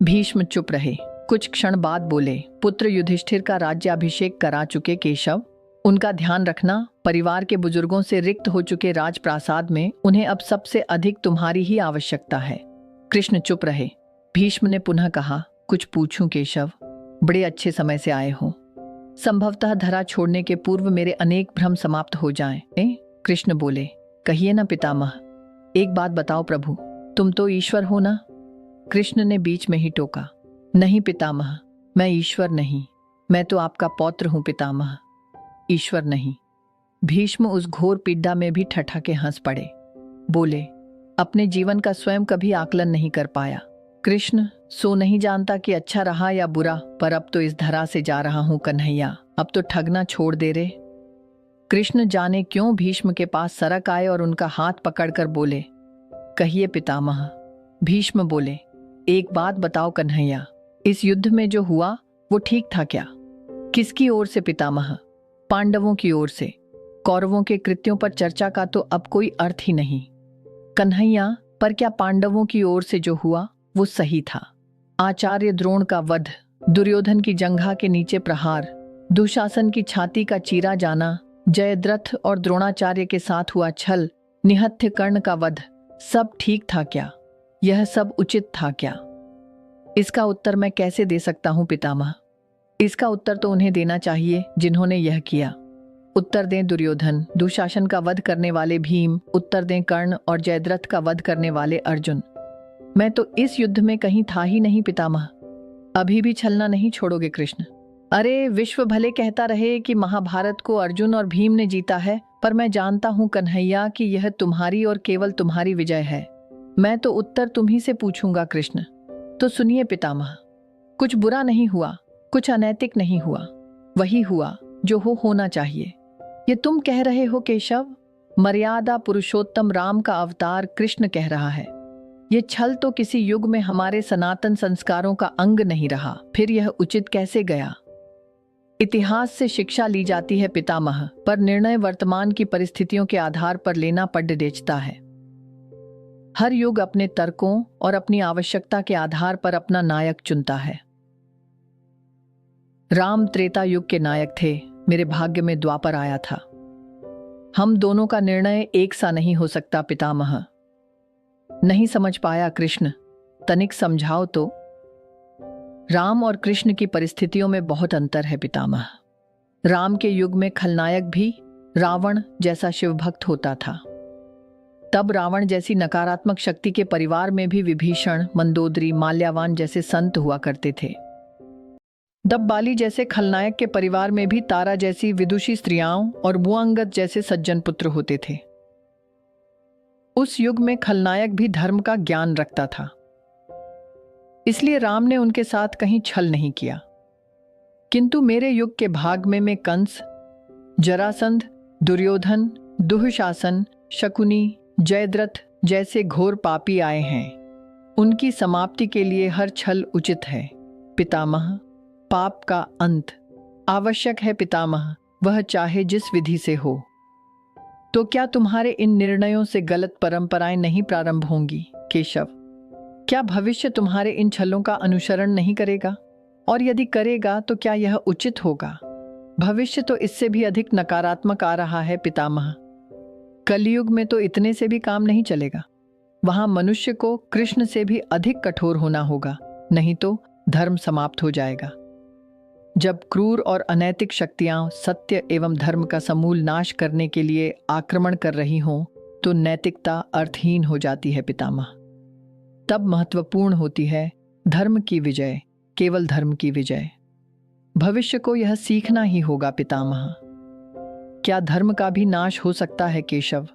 भीष्म चुप रहे। कुछ क्षण बाद बोले, पुत्र युधिष्ठिर का राज्याभिषेक करा चुके केशव, उनका ध्यान रखना। परिवार के बुजुर्गों से रिक्त हो चुके राजप्रासाद में उन्हें अब सबसे अधिक तुम्हारी ही आवश्यकता है। कृष्ण चुप रहे। भीष्म ने पुनः कहा, कुछ पूछूं केशव? बड़े अच्छे समय से आए हो। संभवतः धरा छोड़ने के पूर्व मेरे अनेक भ्रम समाप्त हो जाएं। कृष्ण बोले, कहिए ना पितामह, एक बात बताओ प्रभु, तुम तो ईश्वर हो ना? कृष्ण ने बीच में ही टोका, नहीं पितामह, मैं ईश्वर नहीं, मैं तो आपका पौत्र हूं पितामह, ईश्वर नहीं। भीष्म उस घोर पीड़ा में भी ठठाके हंस पड़े। बोले, अपने जीवन का स्वयं कभी आकलन नहीं कर पाया। कृष्ण, सो नहीं जानता कि अच्छा रहा या बुरा, पर अब तो इस धरा से जा रहा हूं कन्हैया, अब तो ठगना छोड़ दे रे। कृष्ण जाने क्यों भीष्म के पास सरक आए और उनका हाथ पकड़कर बोले, कहिए पितामह। भीष्म बोले, एक बात बताओ कन्हैया, इस युद्ध में जो हुआ वो ठीक था क्या? किसकी ओर से पितामह? पांडवों की ओर से। कौरवों के कृत्यों पर चर्चा का तो अब कोई अर्थ ही नहीं। कन्हैया, पर क्या पांडवों की ओर से जो हुआ वो सही था? आचार्य द्रोण का वध, दुर्योधन की जंघा के नीचे प्रहार, दुशासन की छाती का चीरा जाना, जयद्रथ और द्रोणाचार्य के साथ हुआ छल, निहत्थ कर्ण का वध, सब ठीक था क्या? यह सब उचित था क्या? इसका उत्तर मैं कैसे दे सकता हूं पितामह? इसका उत्तर तो उन्हें देना चाहिए जिन्होंने यह किया। उत्तर दें दुर्योधन, दुशासन का वध करने वाले भीम, उत्तर दें कर्ण और जयद्रथ का वध करने वाले अर्जुन। मैं तो इस युद्ध में कहीं था ही नहीं पितामह। अभी भी छलना नहीं छोड़ोगे कृष्ण? अरे विश्व भले कहता रहे कि महाभारत को अर्जुन और भीम ने जीता है, पर मैं जानता हूं कन्हैया कि यह तुम्हारी और केवल तुम्हारी विजय है। मैं तो उत्तर तुम्ही से पूछूंगा कृष्ण। तो सुनिए पितामह, कुछ बुरा नहीं हुआ, कुछ अनैतिक नहीं हुआ, वही हुआ जो होना चाहिए। ये तुम कह रहे हो केशव? मर्यादा पुरुषोत्तम राम का अवतार कृष्ण कह रहा है। ये छल तो किसी युग में हमारे सनातन संस्कारों का अंग नहीं रहा, फिर यह उचित कैसे गया? इतिहास से शिक्षा ली जाती है पितामह, पर निर्णय वर्तमान की परिस्थितियों के आधार पर लेना पड़ता है। हर युग अपने तर्कों और अपनी आवश्यकता के आधार पर अपना नायक चुनता है। राम त्रेता युग के नायक थे, मेरे भाग्य में द्वापर आया था। हम दोनों का निर्णय एक सा नहीं हो सकता पितामह। नहीं समझ पाया कृष्ण, तनिक समझाओ तो। राम और कृष्ण की परिस्थितियों में बहुत अंतर है पितामह। राम के युग में खलनायक भी रावण जैसा शिवभक्त होता था। तब रावण जैसी नकारात्मक शक्ति के परिवार में भी विभीषण, मंदोदरी, माल्यावान जैसे संत हुआ करते थे। दब्बाली जैसे खलनायक के परिवार में भी तारा जैसी विदुषी स्त्रियां और बुआंगद जैसे सज्जन पुत्र होते थे। उस युग में खलनायक भी धर्म का ज्ञान रखता था, इसलिए राम ने उनके साथ कहीं छल नहीं किया। किंतु मेरे युग के भाग में कंस, जरासंध, दुर्योधन, दुःशासन, शकुनी, जयद्रथ जैसे घोर पापी आए हैं। उनकी समाप्ति के लिए हर छल उचित है पितामह। पाप का अंत आवश्यक है पितामह, वह चाहे जिस विधि से हो। तो क्या तुम्हारे इन निर्णयों से गलत परंपराएं नहीं प्रारंभ होंगी केशव? क्या भविष्य तुम्हारे इन छलों का अनुसरण नहीं करेगा? और यदि करेगा तो क्या यह उचित होगा? भविष्य तो इससे भी अधिक नकारात्मक आ रहा है पितामह। कलयुग में तो इतने से भी काम नहीं चलेगा। वहां मनुष्य को कृष्ण से भी अधिक कठोर होना होगा, नहीं तो धर्म समाप्त हो जाएगा। जब क्रूर और अनैतिक शक्तियां सत्य एवं धर्म का समूल नाश करने के लिए आक्रमण कर रही हों, तो नैतिकता अर्थहीन हो जाती है पितामह। तब महत्वपूर्ण होती है धर्म की विजय, केवल धर्म की विजय। भविष्य को यह सीखना ही होगा पितामह। क्या धर्म का भी नाश हो सकता है केशव?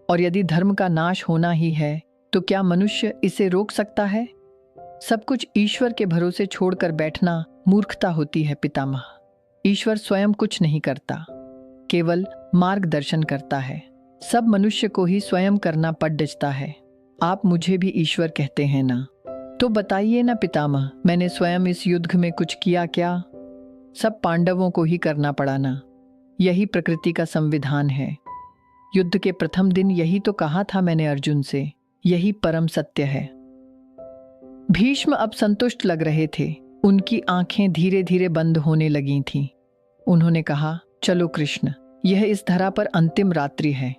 और यदि धर्म का नाश होना ही है, तो क्या मनुष्य इसे रोक सकता है? सब कुछ ईश्वर के भरोसे छोड़कर बैठना मूर्खता होती है पितामह। ईश्वर स्वयं कुछ नहीं करता, केवल मार्गदर्शन करता है। सब मनुष्य को ही स्वयं करना पड़ता है। आप मुझे भी ईश्वर कहते हैं ना? तो बताइए ना पितामह, मैंने स्वयं इस युद्ध में कुछ किया क्या? सब पांडवों को ही करना पड़ा ना। यही प्रकृति का संविधान है। युद्ध के प्रथम दिन यही तो कहा था मैंने अर्जुन से, यही परम सत्य है। भीष्म अब संतुष्ट लग रहे थे। उनकी आंखें धीरे धीरे बंद होने लगी थीं। उन्होंने कहा, चलो कृष्ण, यह इस धरा पर अंतिम रात्रि है।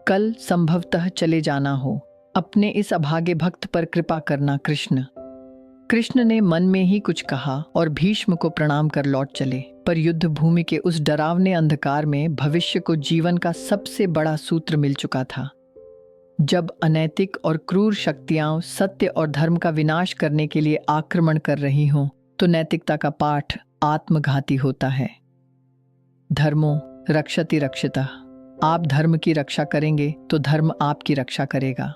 कल संभवतः चले जाना हो। अपने इस अभागे भक्त पर कृपा करना कृष्ण। कृष्ण ने मन में ही कुछ कहा और भीष्म को प्रणाम कर लौट चले। पर युद्ध भूमि के उस डरावने अंधकार में भविष्य को जीवन का सबसे बड़ा सूत्र मिल चुका था। जब अनैतिक और क्रूर शक्तियां सत्य और धर्म का विनाश करने के लिए आक्रमण कर रही हों, तो नैतिकता का पाठ आत्मघाती होता है। धर्मो रक्षति रक्षितः। आप धर्म की रक्षा करेंगे तो धर्म आपकी रक्षा करेगा।